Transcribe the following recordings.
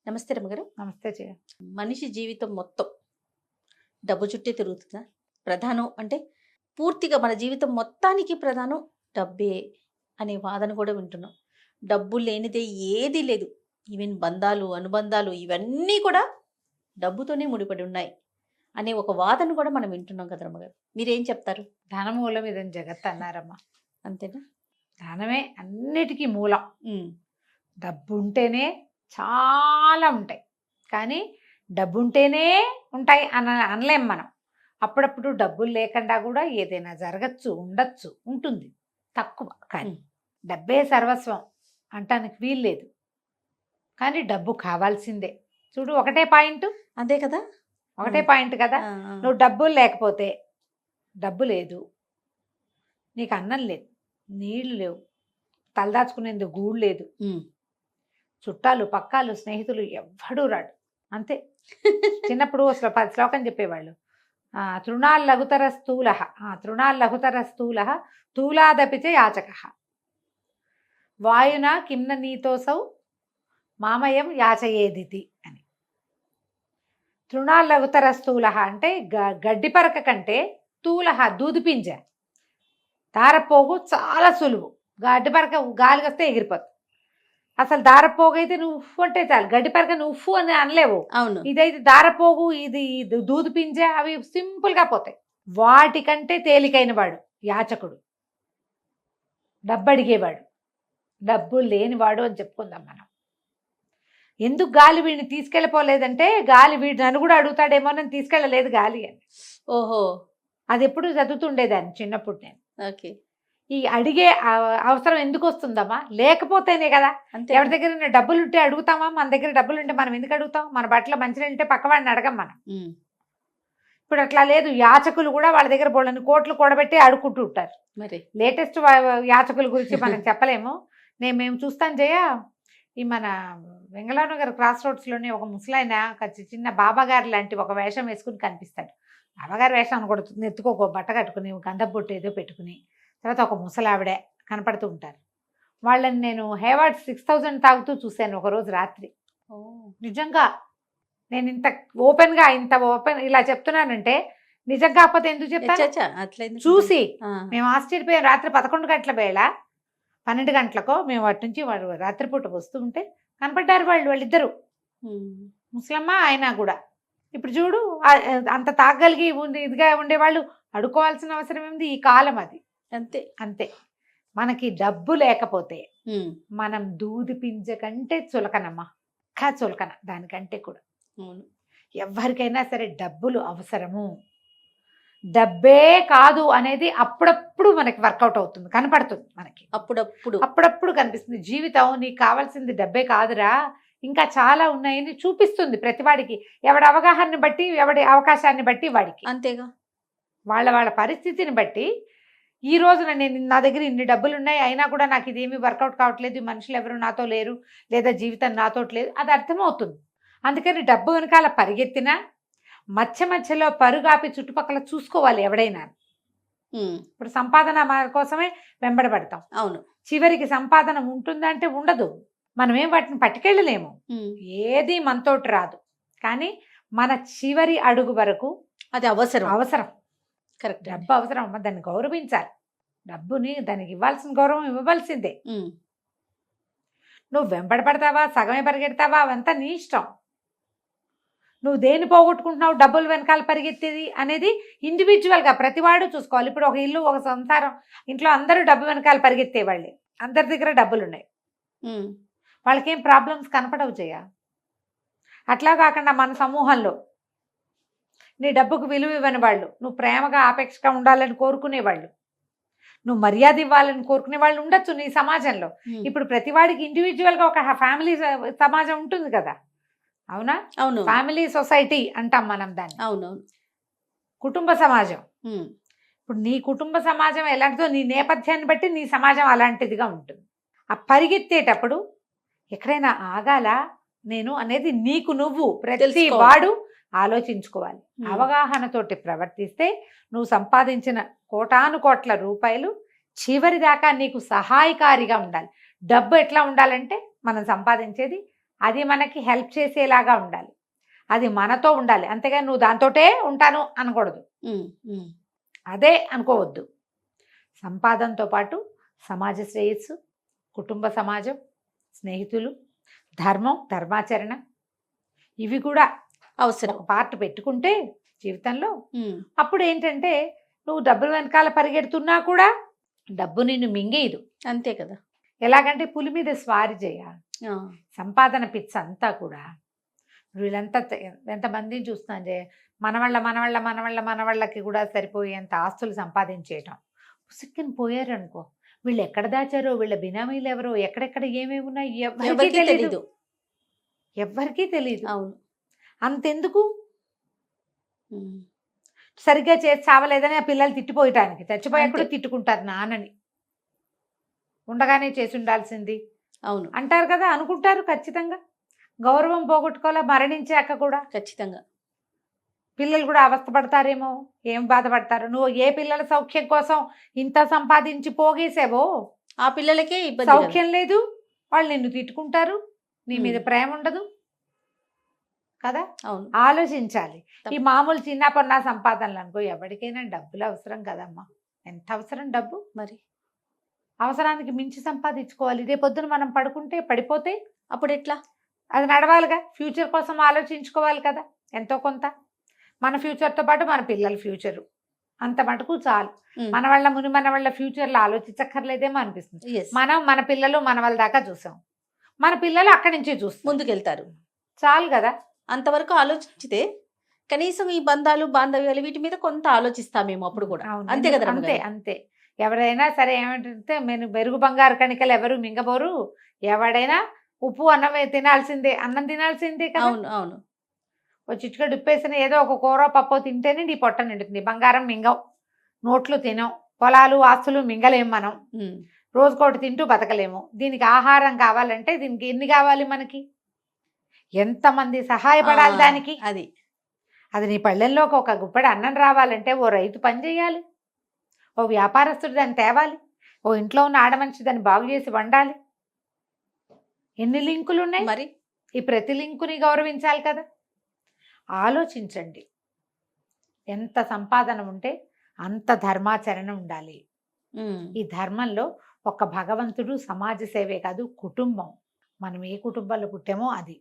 నమస్తే రమ్మగారు. నమస్తే జయ. మనిషి జీవితం మొత్తం డబ్బు చుట్టే తిరుగుతుందా? ప్రధానం అంటే పూర్తిగా మన జీవితం మొత్తానికి ప్రధానం డబ్బే అనే వాదన కూడా వింటున్నాం. డబ్బు లేనిదే ఏదీ లేదు. ఈవెన్ బంధాలు, అనుబంధాలు ఇవన్నీ కూడా డబ్బుతోనే ముడిపడి ఉన్నాయి అనే ఒక వాదన కూడా మనం వింటున్నాం కదా రమ్మగారు. మీరేం చెప్తారు? ధనమూలం ఇదని జగత్ అన్నారమ్మా. అంతేనా? ధనమే అన్నిటికీ మూలం. ఉమ్, డబ్బు ఉంటేనే చాలా ఉంటాయి, కానీ డబ్బు ఉంటేనే ఉంటాయి అనలేం మనం. అప్పుడప్పుడు డబ్బులు లేకుండా కూడా ఏదైనా జరగచ్చు, ఉండొచ్చు, ఉంటుంది తక్కువ. కానీ డబ్బే సర్వస్వం అంటానికి వీల్లేదు. కానీ డబ్బు కావాల్సిందే. చూడు, ఒకటే పాయింట్. అదే కదా, ఒకటే పాయింట్ కదా. నువ్వు డబ్బులు లేకపోతే డబ్బు లేదు, నీకు అన్నం లేదు, నీళ్లు లేవు, తలదాచుకునేందుకు గూడు లేదు, చుట్టాలు పక్కాలు స్నేహితులు ఎవ్వడూ రాడు. అంతే. చిన్నప్పుడు అసలు 10 శ్లోకం చెప్పేవాళ్ళు. తృణాల్లఘుతర స్థూల తృణాల్లఘుతర స్థూల స్థూలాదపిచ యాచక వాయునా కిమ్న నీతోసౌ మామయం యాచయేదితి అని. తృణాల్లఘుతర స్థూల అంటే గడ్డి పరక కంటే స్థూల దూదిపింజ దారపోగు చాలా సులువు. గడ్డి పరక గాలికి వస్తే ఎగిరిపోతుంది. అసలు దారపోగు అయితే నువ్వు అంటే చాలు, గడ్డి పరక నువ్వు అని అనలేవు. అవును. ఇదైతే దారపోగు, ఇది దూది పింజ, అవి సింపుల్గా పోతాయి. వాటికంటే తేలికైన వాడు యాచకుడు, డబ్బు అడిగేవాడు, డబ్బు లేనివాడు అని చెప్పుకుందాం మనం. ఎందుకు గాలి వీడిని తీసుకెళ్ళిపోలేదంటే, గాలి వీడు నన్ను కూడా అడుగుతాడేమో అని తీసుకెళ్ళలేదు గాలి అని. ఓహో, అది ఎప్పుడు చదువుతుండేదాన్ని చిన్నప్పుడు నేను. ఓకే. ఈ అడిగే అవసరం ఎందుకు వస్తుందమ్మా? లేకపోతేనే కదా. ఎవరి దగ్గర డబ్బులు ఉంటే అడుగుతామా? మన దగ్గర డబ్బులు ఉంటే మనం ఎందుకు అడుగుతాం? మన బట్టలు మంచిగా ఉంటే పక్కవాడిని అడగం మనం. ఇప్పుడు అట్లా లేదు. యాచకులు కూడా వాళ్ళ దగ్గర బోళ్ళని కోట్లు కూడబెట్టి అడుక్కుంటూ ఉంటారు. మరి లేటెస్ట్ యాచకుల గురించి మనం చెప్పలేము. మేము చూస్తాను జయ, ఈ మన వెంగళనగర్ క్రాస్ రోడ్స్లోనే ఒక ముసలాయన చిన్న బాబాగారు లాంటి ఒక వేషం వేసుకుని కనిపిస్తాడు. బాబాగారు వేషం అనకూడదు, ఎత్తుకో బట్ట కట్టుకుని గంధం బొట్టు ఏదో పెట్టుకుని, తర్వాత ఒక ముసలావిడే కనపడుతూ ఉంటారు. వాళ్ళని నేను హేవార్డ్ 6000 తాగుతూ చూశాను ఒకరోజు రాత్రి. నిజంగా నేను ఇంత ఓపెన్గా ఇలా చెప్తున్నానంటే నిజం కాకపోతే ఎందుకు చెప్తాను? చూసి మేము ఆశ్చర్యపోయాం. రాత్రి 11 గంటల వేళ 12 గంటలకో మేము వాటి నుంచి వాడు రాత్రిపూట వస్తూ ఉంటే కనపడ్డారు వాళ్ళిద్దరు, ముసలమ్మ ఆయన కూడా. ఇప్పుడు చూడు, అంత తాగలిగి ఇదిగా ఉండేవాళ్ళు అడుకోవాల్సిన అవసరం ఏమింది? ఈ కాలం అది. అంతే అంతే. మనకి డబ్బు లేకపోతే మనం దూది పింజ కంటే చులకనమ్మా, చులకన దానికంటే కూడా. ఎవరికైనా సరే డబ్బులు అవసరము. డబ్బే కాదు అనేది అప్పుడప్పుడు మనకి వర్కౌట్ అవుతుంది, కనపడుతుంది మనకి. అప్పుడప్పుడు కనిపిస్తుంది. జీవితం నీకు కావాల్సింది డబ్బే కాదురా, ఇంకా చాలా ఉన్నాయని చూపిస్తుంది ప్రతివాడికి. ఎవడి అవగాహనని బట్టి, ఎవడి అవకాశాన్ని బట్టి వాడికి. అంతేగా. వాళ్ళ పరిస్థితిని బట్టి. ఈ రోజున నా దగ్గర ఇన్ని డబ్బులు ఉన్నాయి, అయినా కూడా నాకు ఇదేమీ వర్కౌట్ కావట్లేదు, మనుషులు ఎవరు నాతో లేరు, లేదా జీవితం నాతో లేదు, అది అర్థమవుతుంది. అందుకని డబ్బు వెనకాల పరిగెత్తినా మధ్యలో పరుగాపి చుట్టుపక్కల చూసుకోవాలి ఎవడైనా. ఇప్పుడు సంపాదన కోసమే వెంబడబడతాం. అవును. చివరికి సంపాదన ఉంటుందంటే ఉండదు. మనమేం వాటిని పట్టుకెళ్ళలేము. ఏది మనతోటి రాదు. కానీ మన చివరి అడుగు వరకు అది అవసరం. కరెక్ట్. డబ్బు అవసరం అమ్మ, దాన్ని గౌరవించాలి. డబ్బుని దానికి ఇవ్వాల్సిన గౌరవం ఇవ్వవలసిందే. నువ్వు వెంబడపడతావా, సగమే పరిగెడతావా, అవంతా నీ ఇష్టం. నువ్వు దేన్ని పోగొట్టుకుంటున్నావు, డబ్బులు వెనకాల పరిగెత్తేది అనేది ఇండివిజువల్గా ప్రతివాడు చూసుకోవాలి. ఇప్పుడు ఒక ఇల్లు, ఒక సంసారం, ఇంట్లో అందరూ డబ్బు వెనకాల పరిగెత్తే వాళ్ళే. అందరి దగ్గర డబ్బులు ఉన్నాయి, వాళ్ళకేం ప్రాబ్లమ్స్ కనపడవు చేయ. అట్లా కాకుండా మన సమూహంలో నీ డబ్బుకు విలువ ఇవ్వని వాళ్ళు, నువ్వు ప్రేమగా ఆపేక్షగా ఉండాలని కోరుకునేవాళ్ళు, నువ్వు మర్యాద ఇవ్వాలని కోరుకునే వాళ్ళు ఉండొచ్చు నీ సమాజంలో. ఇప్పుడు ప్రతివాడికి ఇండివిజువల్గా ఒక ఫ్యామిలీ సమాజం ఉంటుంది కదా. అవునా? అవును. ఫ్యామిలీ సొసైటీ అంటాం మనం దాన్ని. అవునవును. కుటుంబ సమాజం. ఇప్పుడు నీ కుటుంబ సమాజం ఎలాంటిదో నీ నేపథ్యాన్ని బట్టి నీ సమాజం అలాంటిదిగా ఉంటుంది. ఆ పరిగెత్తేటప్పుడు ఎక్కడైనా ఆగాల నేను అనేది నీకు నువ్వు ప్రతి వాడు ఆలోచించుకోవాలి. అవగాహనతోటి ప్రవర్తిస్తే నువ్వు సంపాదించిన కోటాను కోట్ల రూపాయలు చివరి దాకా నీకు సహాయకారిగా ఉండాలి. డబ్బు ఎట్లా ఉండాలంటే మనం సంపాదించేది అది మనకి హెల్ప్ చేసేలాగా ఉండాలి, అది మనతో ఉండాలి. అంతేగాని నువ్వు దాంతోటే ఉంటాను అనకూడదు, అదే అనుకోవద్దు. సంపాదనతో పాటు సమాజ శ్రేయస్సు, కుటుంబ సమాజం, స్నేహితులు, ధర్మం, ధర్మాచరణ, ఇవి కూడా అవసరం. ఒక పార్ట్ పెట్టుకుంటే జీవితంలో అప్పుడు ఏంటంటే నువ్వు డబ్బుల వెనకాల పరిగెడుతున్నా కూడా డబ్బు నిన్ను మింగేయదు. అంతే కదా. ఎలాగంటే పులి మీద స్వారీ చేయాలి. సంపాదన పిచ్చ అంతా కూడా వీళ్ళంతా ఎంతమందిని చూస్తున్నాంటే మనవాళ్ళకి కూడా సరిపోయేంత ఆస్తులు సంపాదించేయటం. పుసుక్కుని పోయారనుకో, వీళ్ళు ఎక్కడ దాచారో, వీళ్ళ బినామీలు ఎవరో, ఎక్కడెక్కడ ఏమేమి ఉన్నాయి ఎవరికీ తెలియదు, ఎవ్వరికీ తెలియదు. అవును. అంతెందుకు, సరిగ్గా చేసి చావలేదని ఆ పిల్లలు తిట్టిపోయటానికి, చచ్చిపోయాక కూడా తిట్టుకుంటారు నాన్నని, ఉండగానే చేసి ఉండాల్సింది అవును అంటారు కదా, అనుకుంటారు ఖచ్చితంగా. గౌరవం పోగొట్టుకోవాలా మరణించాక కూడా ఖచ్చితంగా. పిల్లలు కూడా అవస్థపడతారేమో, ఏం బాధపడతారు. నువ్వు ఏ పిల్లల సౌఖ్యం కోసం ఇంత సంపాదించి పోగేసావో ఆ పిల్లలకే ఇబ్బంది, సౌఖ్యం లేదు, వాళ్ళు నిన్ను తిట్టుకుంటారు, నీ మీద ప్రేమ ఉండదు కదా. అవును, ఆలోచించాలి. ఈ మామూలు చిన్న పన్న సంపాదనలు అనుకో, ఎవరికైనా డబ్బులు అవసరం కదమ్మా. ఎంత అవసరం డబ్బు, మరి అవసరానికి మించి సంపాదించుకోవాలి. ఇదే పొద్దున మనం పడుకుంటే పడిపోతే అప్పుడు ఎట్లా? అది నడవాలిగా, ఫ్యూచర్ కోసం ఆలోచించుకోవాలి కదా ఎంతో కొంత. మన ఫ్యూచర్తో పాటు మన పిల్లల ఫ్యూచరు అంత మటుకు చాలు. మన వాళ్ళ ఫ్యూచర్లో ఆలోచించక్కర్లేదేమో అనిపిస్తుంది. మనం మన పిల్లలు మన వాళ్ళ దాకా చూసాం, మన పిల్లలు అక్కడి నుంచి చూస్తాం, ముందుకెళ్తారు, చాలు కదా. అంతవరకు ఆలోచించితే కనీసం ఈ బంధాలు బాంధవ్యాలు వీటి మీద కొంత ఆలోచిస్తామేమో అప్పుడు కూడా. అంతే కదా. అంతే అంతే. ఎవరైనా సరే ఏమంటే మెరుగు బంగారు కణికలు ఎవరు మింగబోరు, ఎవడైనా ఉప్పు అన్నమే తినాల్సిందే, అన్నం తినాల్సిందే కదా. అవును అవును. ఓ చిటికెడు ఉప్పేసిన ఏదో ఒక కూర పప్పు తింటేనే నీ పొట్ట నిండుతుంది. బంగారం మింగం, నోట్లు తినం, పొలాలు ఆస్తులు మింగలేము మనం, రోజుకోటి తింటూ బతకలేము. దీనికి ఆహారం కావాలంటే దీనికి ఎన్ని కావాలి మనకి, ఎంతమంది సహాయపడాలి దానికి. అది నీ పళ్ళెల్లోకి ఒక గుప్పెడు అన్నం రావాలంటే ఓ రైతు పని చేయాలి, ఓ వ్యాపారస్తుడు దాన్ని తేవాలి, ఓ ఇంట్లో ఉన్న ఆడమనిషి దాన్ని బాగు చేసి వండాలి. ఎన్ని లింకులు ఉన్నాయి మరి, ఈ ప్రతి లింకుని గౌరవించాలి కదా. ఆలోచించండి, ఎంత సంపాదన ఉంటే అంత ధర్మాచరణ ఉండాలి. ఈ ధర్మంలో ఒక భగవంతుడు, సమాజ సేవే కాదు, కుటుంబం. మనం ఏ కుటుంబంలో పుట్టామో అది,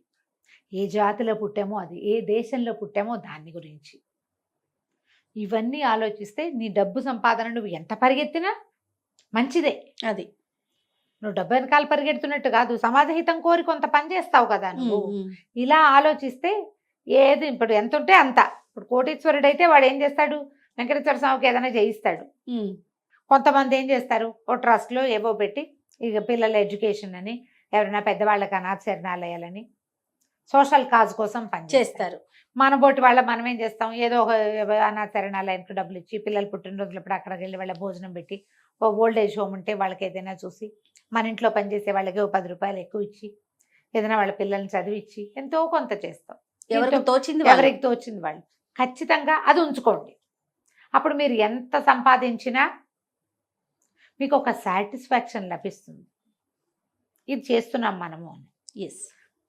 ఏ జాతిలో పుట్టామో అది, ఏ దేశంలో పుట్టామో దాని గురించి ఇవన్నీ ఆలోచిస్తే నీ డబ్బు సంపాదన నువ్వు ఎంత పరిగెత్తినా మంచిదే. అది నువ్వు డబ్బు వెనకాల పరిగెడుతున్నట్టు కాదు, సమాజహితం కోరి కొంత పని చేస్తావు కదా నువ్వు. ఇలా ఆలోచిస్తే ఏది ఇప్పుడు ఎంత ఉంటే అంత. ఇప్పుడు కోటీశ్వరుడు అయితే వాడు ఏం చేస్తాడు, వెంకటేశ్వర స్వామికి ఏదైనా చేయిస్తాడు. కొంతమంది ఏం చేస్తారు, ఓ ట్రస్ట్లో ఏవో పెట్టి ఇక పిల్లల ఎడ్యుకేషన్ అని, ఎవరైనా పెద్దవాళ్ళకి అనాథ శరణాలయాలని, సోషల్ కాజ్ కోసం పని చేస్తారు. మన బోటి మనం ఏం చేస్తాం, ఏదో ఒక అనాథ శరణాలయానికి డబ్బులు ఇచ్చి, పిల్లలు పుట్టినరోజులప్పుడు అక్కడికి వెళ్ళి వాళ్ళ భోజనం పెట్టి, ఓ ఓల్డ్ ఏజ్ హోమ్ ఉంటే వాళ్ళకి ఏదైనా చూసి, మన ఇంట్లో పనిచేసే వాళ్ళకి ఓ 10 రూపాయలు ఎక్కువ ఇచ్చి, ఏదైనా వాళ్ళ పిల్లల్ని చదివించి ఎంతో కొంత చేస్తాం. ఎవరికి తోచింది వాళ్ళు ఖచ్చితంగా అది ఉంచుకోండి. అప్పుడు మీరు ఎంత సంపాదించినా మీకు ఒక సాటిస్ఫాక్షన్ లభిస్తుంది, ఇది చేస్తున్నాం మనము అని.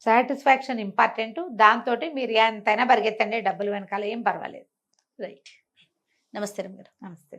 Satisfaction important. దాంతో మీరు ఎంతైనా పరిగెత్తండి, డబ్బులు వెనకాల ఏం పర్వాలేదు. రైట్. నమస్తే రమ్య గారు. నమస్తే.